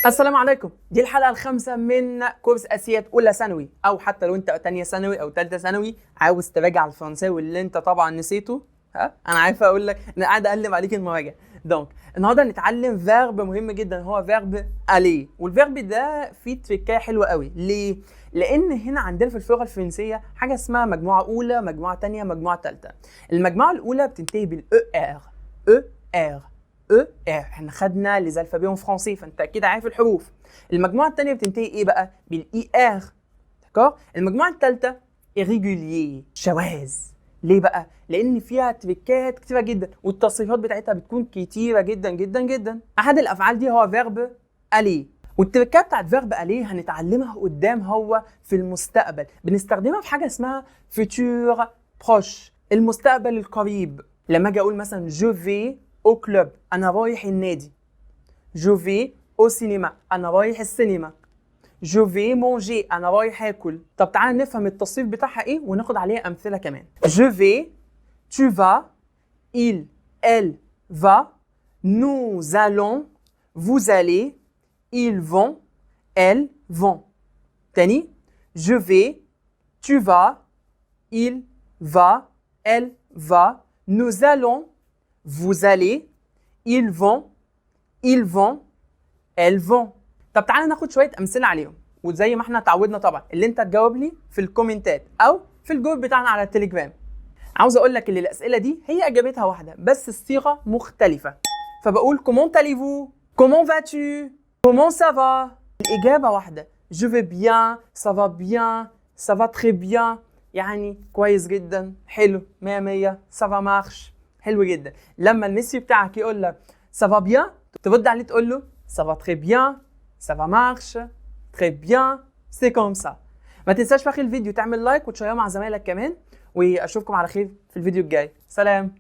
السلام عليكم. دي الحلقة الخامسة من كورس أساسيات أولى ثانوي، أو حتى لو أنت تانية ثانوي أو تالتة ثانوي عاوز تراجع الفرنساوي اللي أنت طبعا نسيته. أنا عارف أقول لك أنا قاعد أقلب عليك المراجع. دونك النهارده هنتعلم فيرب مهم جدا، هو فيرب ألي. والفيرب ده فيه تريكاية حلوة قوي. ليه؟ لأن هنا عندنا في اللغة الفرنسية حاجة اسمها مجموعة أولى، مجموعة تانية، مجموعة تالتة. المجموعة الأولى بتنتهي بالER. ER احنا خدنا لي الفابيون فرنسي، فانت اكيد عارف الحروف. المجموعه الثانيه بتنتهي ايه بقى؟ بالاي ار. داكور. المجموعه الثالثه irrégulier، شواذ. ليه بقى؟ لان فيها تريكات كتيره جدا والتصريفات بتاعتها بتكون كتيره جدا جدا جدا. احد الافعال دي هو فيرب الي، والتركات بتاعت فيرب الي هنتعلمها قدام. هو في المستقبل بنستخدمها في حاجه اسمها futur proche، المستقبل القريب. لما اجي اقول مثلا جو في au club، أنا رايح النادي. Je vais au cinéma، أنا رايح السينما. Je vais manger، أنا رايح آكل. طب تعالى نفهم التصريف بتاعها إيه وناخد عليها أمثلة كمان. Je vais، tu vas، il، elle va، nous allons، vous allez، ils vont، elles vont. تاني. Je vais، tu vas، il va، elle va، nous allons، vous allez، ils vont، elles vont. طب تعالى ناخد شوية أمثلة عليهم، وزي ما احنا اتعودنا طبعا اللي انت تجاوب لي في الكومنتات أو في الجروب بتاعنا على التليجرام. عاوز أقول لك إن الأسئلة دي هي إجابتها واحدة بس الصيغة مختلفة. فبقول comment allez-vous، comment vas-tu، comment ça va. الإجابة واحدة. je vais bien، ça va bien، ça va très bien، يعني كويس جدا، حلو، 100 100، ça va marche، حلو جدا. لما الميسي بتاعك يقول لك ça va bien ترد عليه تقول له ça va très bien، ça va marche، très bien، c'est comme ça. ما تنساش في اخر الفيديو تعمل لايك وتشيره مع زمايلك كمان، واشوفكم على خير في الفيديو الجاي. سلام.